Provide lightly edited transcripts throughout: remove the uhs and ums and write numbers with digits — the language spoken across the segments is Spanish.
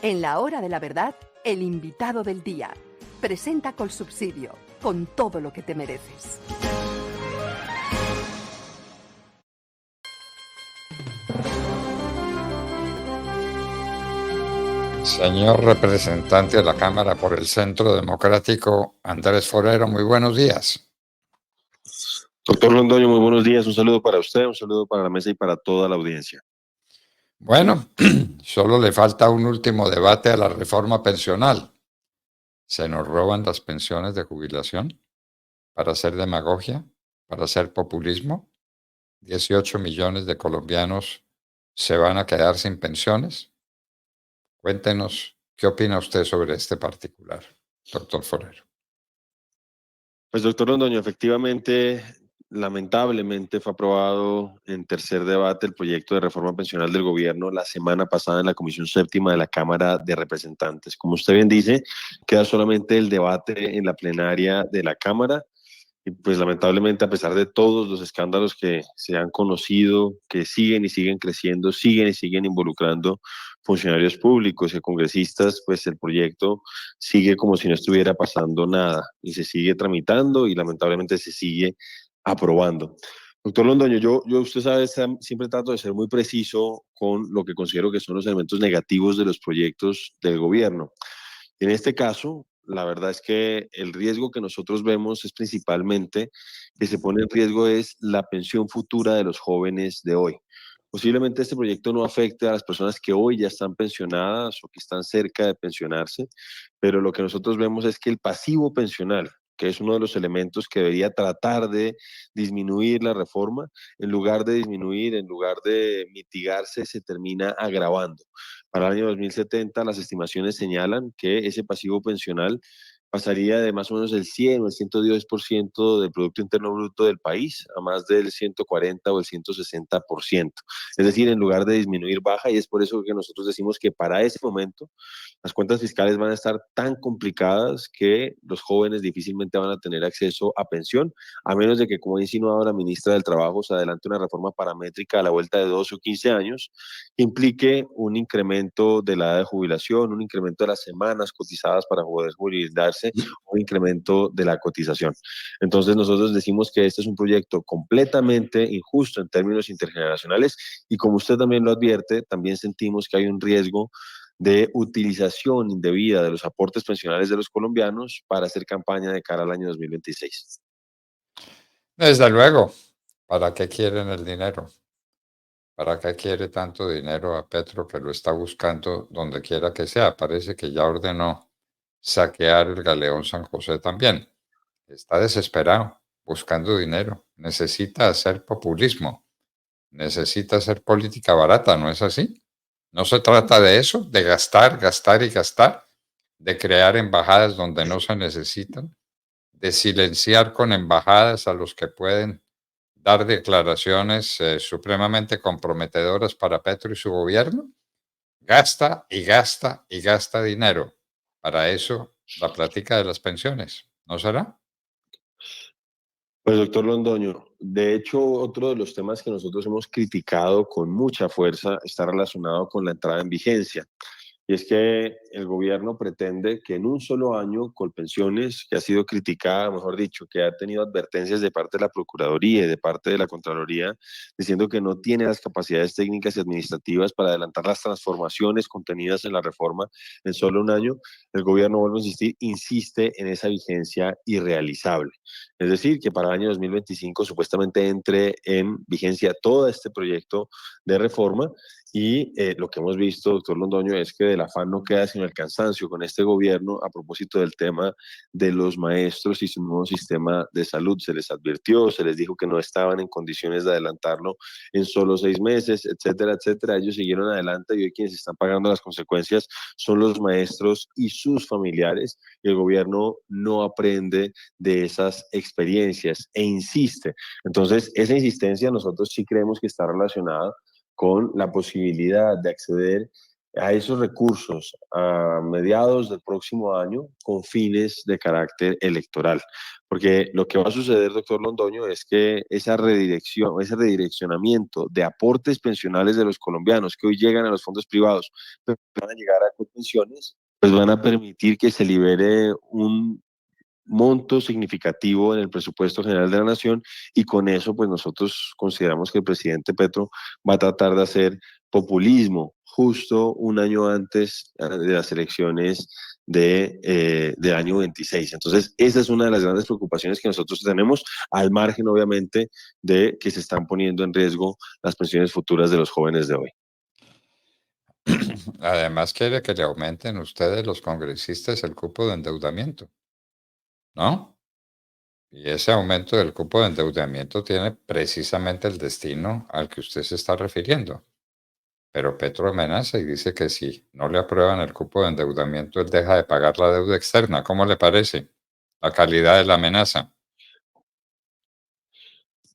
En la hora de la verdad, el invitado del día. Presenta Colsubsidio, con todo lo que te mereces. Señor representante de la Cámara por el Centro Democrático, Andrés Forero, muy buenos días. Doctor Londoño, muy buenos días. Un saludo para usted, un saludo para la mesa y para toda la audiencia. Bueno, solo le falta un último debate a la reforma pensional. ¿Se nos roban las pensiones de jubilación para hacer demagogia, para hacer populismo? 18 millones de colombianos se van a quedar sin pensiones. Cuéntenos, ¿qué opina usted sobre este particular, doctor Forero? Pues doctor Londoño, efectivamente, lamentablemente fue aprobado en tercer debate el proyecto de reforma pensional del gobierno la semana pasada en la Comisión Séptima de la Cámara de Representantes. Como usted bien dice, queda solamente el debate en la plenaria de la Cámara. Y pues lamentablemente, a pesar de todos los escándalos que se han conocido, que siguen y siguen creciendo, siguen y siguen involucrando funcionarios públicos y congresistas, pues el proyecto sigue como si no estuviera pasando nada y se sigue tramitando y lamentablemente se sigue aprobando. Doctor Londoño, usted sabe, siempre trato de ser muy preciso con lo que considero que son los elementos negativos de los proyectos del gobierno. En este caso, la verdad es que el riesgo que nosotros vemos es principalmente que se pone en riesgo es la pensión futura de los jóvenes de hoy. Posiblemente este proyecto no afecte a las personas que hoy ya están pensionadas o que están cerca de pensionarse, pero lo que nosotros vemos es que el pasivo pensional, que es uno de los elementos que debería tratar de disminuir la reforma, en lugar de disminuir, en lugar de mitigarse, se termina agravando. Para el año 2070, las estimaciones señalan que ese pasivo pensional pasaría de más o menos el 100 o el 110% del Producto Interno Bruto del país a más del 140 o el 160%. Es decir, en lugar de disminuir, baja, y es por eso que nosotros decimos que para ese momento las cuentas fiscales van a estar tan complicadas que los jóvenes difícilmente van a tener acceso a pensión, a menos de que, como ha insinuado la ministra del Trabajo, se adelante una reforma paramétrica a la vuelta de 12 o 15 años que implique un incremento de la edad de jubilación, un incremento de las semanas cotizadas para poder jubilarse, un incremento de la cotización. Entonces nosotros decimos que este es un proyecto completamente injusto en términos intergeneracionales y como usted también lo advierte, también sentimos que hay un riesgo de utilización indebida de los aportes pensionales de los colombianos para hacer campaña de cara al año 2026. Desde luego, ¿para qué quieren el dinero? ¿Para qué quiere tanto dinero a Petro que lo está buscando donde quiera que sea? Parece que ya ordenó saquear el galeón San José también. Está desesperado, buscando dinero. Necesita hacer populismo. Necesita hacer política barata, ¿no es así? No se trata de eso, de gastar, gastar y gastar, de crear embajadas donde no se necesitan, de silenciar con embajadas a los que pueden dar declaraciones supremamente comprometedoras para Petro y su gobierno. Gasta y gasta y gasta dinero. Para eso, la plática de las pensiones, ¿no será? Pues doctor Londoño, de hecho, otro de los temas que nosotros hemos criticado con mucha fuerza está relacionado con la entrada en vigencia. Y es que el gobierno pretende que en un solo año, Colpensiones, que ha sido criticada, mejor dicho, que ha tenido advertencias de parte de la Procuraduría y de parte de la Contraloría, diciendo que no tiene las capacidades técnicas y administrativas para adelantar las transformaciones contenidas en la reforma en solo un año, el gobierno, vuelvo a insistir, insiste en esa vigencia irrealizable. Es decir, que para el año 2025 supuestamente entre en vigencia todo este proyecto de reforma y lo que hemos visto, doctor Londoño, es que del afán no queda sino el cansancio con este gobierno a propósito del tema de los maestros y su nuevo sistema de salud. Se les advirtió, se les dijo que no estaban en condiciones de adelantarlo en solo 6 meses, etcétera, etcétera. Ellos siguieron adelante y hoy quienes están pagando las consecuencias son los maestros y sus familiares. Y el gobierno no aprende de esas experiencias e insiste. Entonces, esa insistencia nosotros sí creemos que está relacionada con la posibilidad de acceder a esos recursos a mediados del próximo año con fines de carácter electoral. Porque lo que va a suceder, doctor Londoño, es que esa redirección, ese redireccionamiento de aportes pensionales de los colombianos que hoy llegan a los fondos privados, pero van a llegar a pensiones, pues van a permitir que se libere un monto significativo en el presupuesto general de la nación, y con eso pues nosotros consideramos que el presidente Petro va a tratar de hacer populismo justo un año antes de las elecciones del año 26. Entonces esa es una de las grandes preocupaciones que nosotros tenemos, al margen obviamente de que se están poniendo en riesgo las pensiones futuras de los jóvenes de hoy. Además, quiere que le aumenten ustedes, los congresistas, el cupo de endeudamiento, ¿no? Y ese aumento del cupo de endeudamiento tiene precisamente el destino al que usted se está refiriendo. Pero Petro amenaza y dice que si no le aprueban el cupo de endeudamiento, él deja de pagar la deuda externa. ¿Cómo le parece la calidad de la amenaza?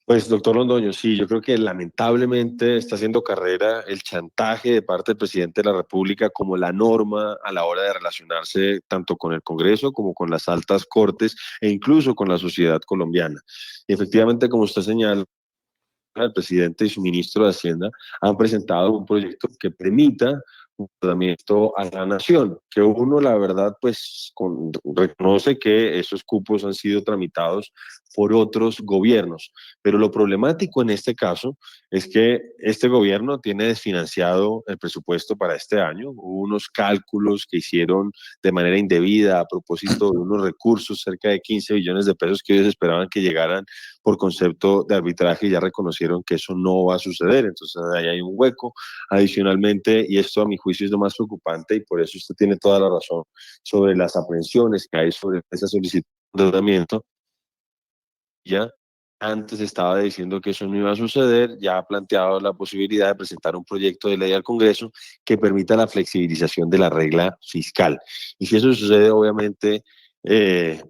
Pues, doctor Londoño, sí, yo creo que lamentablemente está haciendo carrera el chantaje de parte del presidente de la República como la norma a la hora de relacionarse tanto con el Congreso como con las altas cortes e incluso con la sociedad colombiana. Y efectivamente, como usted señala, el presidente y su ministro de Hacienda han presentado un proyecto que permita un tratamiento a la nación, que uno, la verdad, pues reconoce que esos cupos han sido tramitados por otros gobiernos, pero lo problemático en este caso es que este gobierno tiene desfinanciado el presupuesto para este año. Hubo unos cálculos que hicieron de manera indebida a propósito de unos recursos, cerca de 15 billones de pesos que ellos esperaban que llegaran por concepto de arbitraje, y ya reconocieron que eso no va a suceder. Entonces ahí hay un hueco adicionalmente, y esto a mi juicio es lo más preocupante, y por eso usted tiene toda la razón sobre las aprehensiones que hay sobre esa solicitud de endeudamiento. Ya antes estaba diciendo que eso no iba a suceder, ya ha planteado la posibilidad de presentar un proyecto de ley al Congreso que permita la flexibilización de la regla fiscal. Y si eso sucede, obviamente, en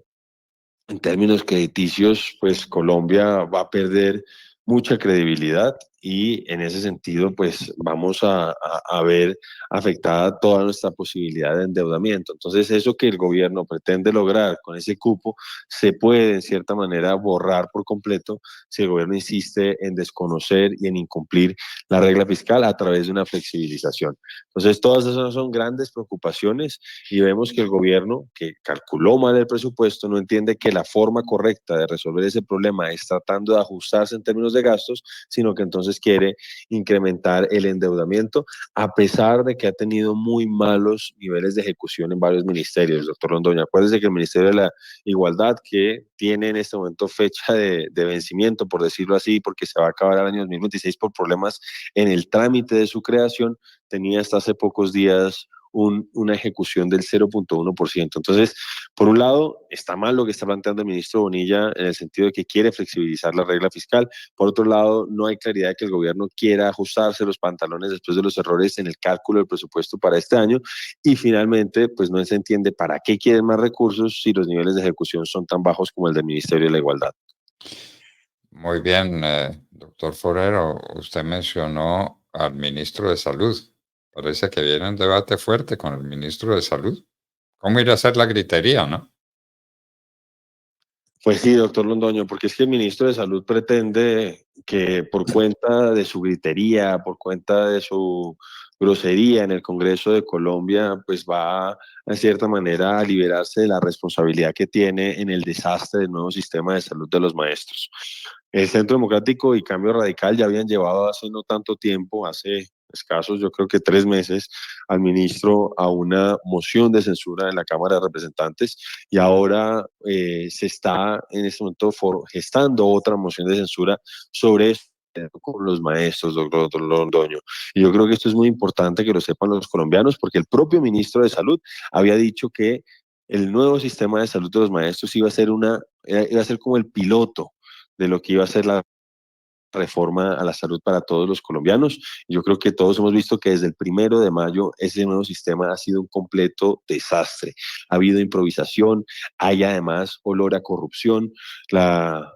términos crediticios, pues Colombia va a perder mucha credibilidad, y en ese sentido, pues vamos a ver afectada toda nuestra posibilidad de endeudamiento. Entonces, eso que el gobierno pretende lograr con ese cupo se puede, en cierta manera, borrar por completo si el gobierno insiste en desconocer y en incumplir la regla fiscal a través de una flexibilización. Entonces, todas esas son grandes preocupaciones, y vemos que el gobierno, que calculó mal el presupuesto, no entiende que la forma correcta de resolver ese problema es tratando de ajustarse en términos de gastos, sino que entonces quiere incrementar el endeudamiento, a pesar de que ha tenido muy malos niveles de ejecución en varios ministerios. Doctor Londoño, acuérdese que el Ministerio de la Igualdad, que tiene en este momento fecha de vencimiento, por decirlo así, porque se va a acabar el año 2026 por problemas en el trámite de su creación, tenía hasta hace pocos días una ejecución del 0.1%. Entonces, por un lado, está mal lo que está planteando el ministro Bonilla en el sentido de que quiere flexibilizar la regla fiscal. Por otro lado, no hay claridad de que el gobierno quiera ajustarse los pantalones después de los errores en el cálculo del presupuesto para este año. Y finalmente, pues no se entiende para qué quieren más recursos si los niveles de ejecución son tan bajos como el del Ministerio de la Igualdad. Muy bien, doctor Forero, usted mencionó al ministro de Salud. Parece que viene un debate fuerte con el ministro de Salud. ¿Cómo ir a hacer la gritería, no? Pues sí, doctor Londoño, porque es que el ministro de Salud pretende que por cuenta de su gritería, por cuenta de su grosería en el Congreso de Colombia, pues va, en cierta manera, a liberarse de la responsabilidad que tiene en el desastre del nuevo sistema de salud de los maestros. El Centro Democrático y Cambio Radical ya habían llevado hace no tanto tiempo, hace escasos, yo creo que 3 meses, al ministro a una moción de censura en la Cámara de Representantes, y ahora se está en este momento gestando otra moción de censura sobre eso con los maestros, doctor Londoño. Y yo creo que esto es muy importante que lo sepan los colombianos, porque el propio ministro de Salud había dicho que el nuevo sistema de salud de los maestros iba a ser como el piloto de lo que iba a ser la reforma a la salud para todos los colombianos. Yo creo que todos hemos visto que desde el 1 de mayo ese nuevo sistema ha sido un completo desastre. Ha habido improvisación, hay además olor a corrupción. La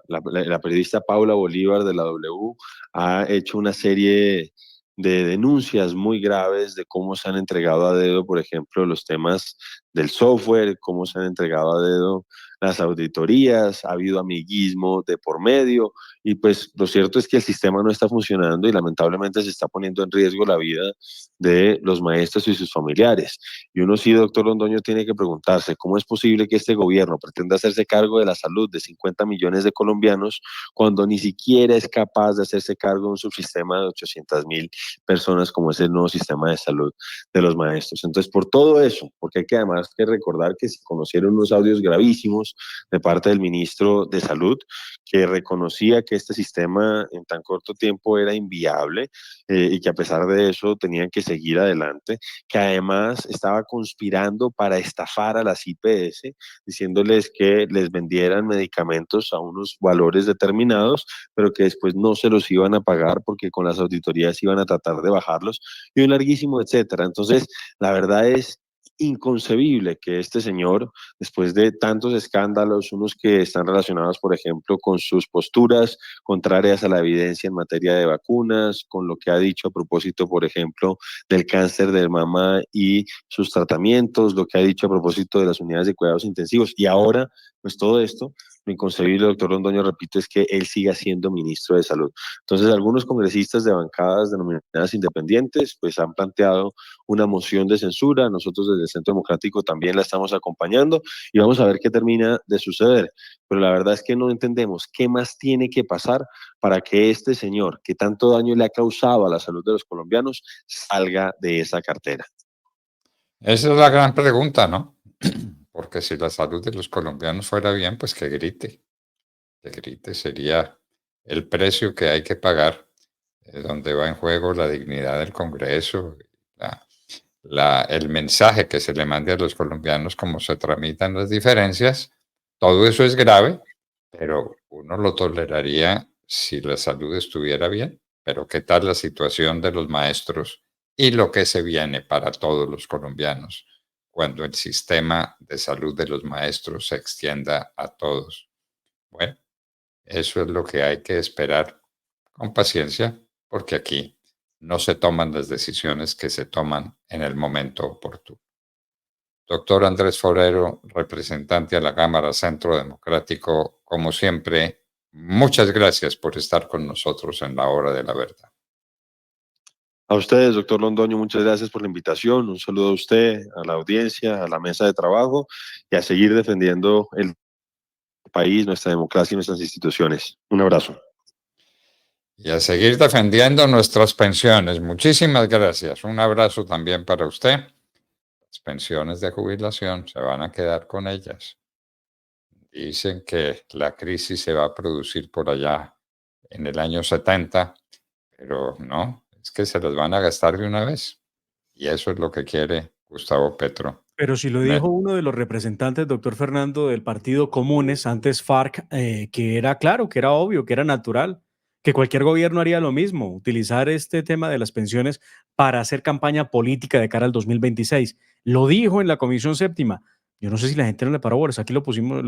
periodista Paula Bolívar de la W ha hecho una serie de denuncias muy graves de cómo se han entregado a dedo, por ejemplo, los temas del software, cómo se han entregado a dedo las auditorías, ha habido amiguismo de por medio y pues lo cierto es que el sistema no está funcionando y lamentablemente se está poniendo en riesgo la vida de los maestros y sus familiares. Y uno sí, doctor Londoño, tiene que preguntarse cómo es posible que este gobierno pretenda hacerse cargo de la salud de 50 millones de colombianos cuando ni siquiera es capaz de hacerse cargo de un subsistema de 800.000 personas como es el nuevo sistema de salud de los maestros. Entonces, por todo eso, porque hay que además que recordar que se conocieron unos audios gravísimos de parte del ministro de Salud, que reconocía que este sistema en tan corto tiempo era inviable y que a pesar de eso tenían que seguir adelante, que además estaba conspirando para estafar a las IPS, diciéndoles que les vendieran medicamentos a unos valores determinados, pero que después no se los iban a pagar porque con las auditorías iban a tratar de bajarlos y un larguísimo etcétera. Entonces, la verdad es inconcebible que este señor, después de tantos escándalos, unos que están relacionados, por ejemplo, con sus posturas contrarias a la evidencia en materia de vacunas, con lo que ha dicho a propósito, por ejemplo, del cáncer de mama y sus tratamientos, lo que ha dicho a propósito de las unidades de cuidados intensivos, y ahora, pues todo esto, lo inconcebible, doctor Londoño, repito, es que él siga siendo ministro de Salud. Entonces, algunos congresistas de bancadas denominadas independientes, pues han planteado una moción de censura. Nosotros desde el Centro Democrático también la estamos acompañando y vamos a ver qué termina de suceder. Pero la verdad es que no entendemos qué más tiene que pasar para que este señor, que tanto daño le ha causado a la salud de los colombianos, salga de esa cartera. Esa es la gran pregunta, ¿no? Porque si la salud de los colombianos fuera bien, pues que grite sería el precio que hay que pagar, donde va en juego la dignidad del Congreso, el mensaje que se le mande a los colombianos, cómo se tramitan las diferencias. Todo eso es grave, pero uno lo toleraría si la salud estuviera bien. Pero ¿qué tal la situación de los maestros y lo que se viene para todos los colombianos cuando el sistema de salud de los maestros se extienda a todos? Bueno, eso es lo que hay que esperar con paciencia, porque aquí no se toman las decisiones que se toman en el momento oportuno. Doctor Andrés Forero, representante a la Cámara Centro Democrático, como siempre, muchas gracias por estar con nosotros en la hora de la verdad. A ustedes, doctor Londoño, muchas gracias por la invitación. Un saludo a usted, a la audiencia, a la mesa de trabajo y a seguir defendiendo el país, nuestra democracia y nuestras instituciones. Un abrazo. Y a seguir defendiendo nuestras pensiones. Muchísimas gracias. Un abrazo también para usted. Las pensiones de jubilación se van a quedar con ellas. Dicen que la crisis se va a producir por allá en el año 70, pero no, es que se las van a gastar de una vez. Y eso es lo que quiere Gustavo Petro. Pero si lo dijo uno de los representantes, doctor Fernando, del Partido Comunes, antes FARC, que era claro, que era obvio, que era natural, que cualquier gobierno haría lo mismo, utilizar este tema de las pensiones para hacer campaña política de cara al 2026. Lo dijo en la Comisión Séptima. Yo no sé si la gente no le paró bolas. Aquí lo pusimos,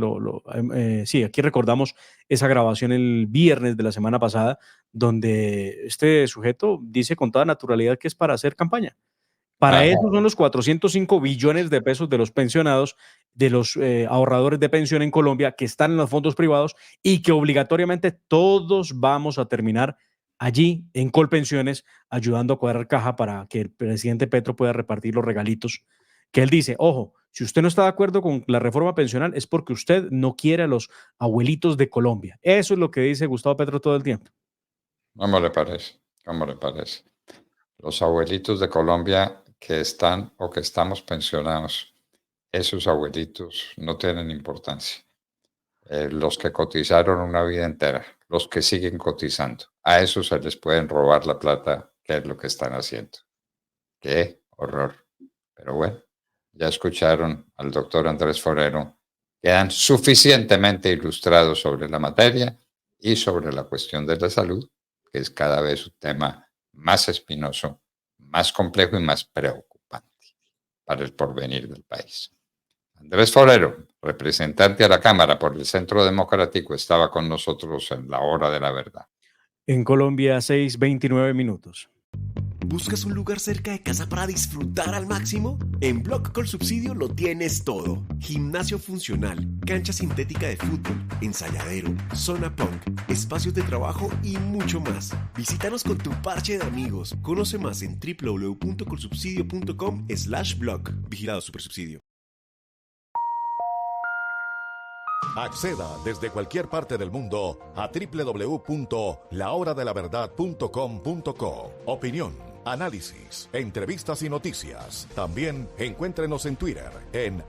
sí, aquí recordamos esa grabación el viernes de la semana pasada, donde este sujeto dice con toda naturalidad que es para hacer campaña. Para eso son los 405 billones de pesos de los pensionados, de los ahorradores de pensión en Colombia que están en los fondos privados y que obligatoriamente todos vamos a terminar allí en Colpensiones ayudando a cuadrar caja para que el presidente Petro pueda repartir los regalitos que él dice. Ojo, si usted no está de acuerdo con la reforma pensional es porque usted no quiere a los abuelitos de Colombia. Eso es lo que dice Gustavo Petro todo el tiempo. ¿Cómo le parece? ¿Cómo le parece? Los abuelitos de Colombia que están o que estamos pensionados, esos abuelitos no tienen importancia. Los que cotizaron una vida entera, los que siguen cotizando, a esos se les pueden robar la plata, que es lo que están haciendo. ¡Qué horror! Pero bueno, ya escucharon al doctor Andrés Forero, quedan suficientemente ilustrados sobre la materia y sobre la cuestión de la salud, que es cada vez un tema más espinoso, más complejo y más preocupante para el porvenir del país. Andrés Forero, representante a la Cámara por el Centro Democrático, estaba con nosotros en la hora de la verdad. En Colombia, 6:29 minutos. ¿Buscas un lugar cerca de casa para disfrutar al máximo? En Block Colsubsidio lo tienes todo. Gimnasio funcional, cancha sintética de fútbol, ensayadero, zona punk, espacios de trabajo y mucho más. Visítanos con tu parche de amigos. Conoce más en www.colsubsidio.com/blog. Vigilado Supersubsidio. Acceda desde cualquier parte del mundo a www.lahoradelaverdad.com.co. Opinión, análisis, entrevistas y noticias. También encuéntrenos en Twitter en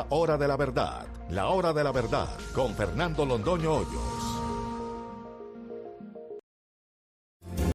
@Hora de la Verdad. La Hora de la Verdad con Fernando Londoño Hoyos.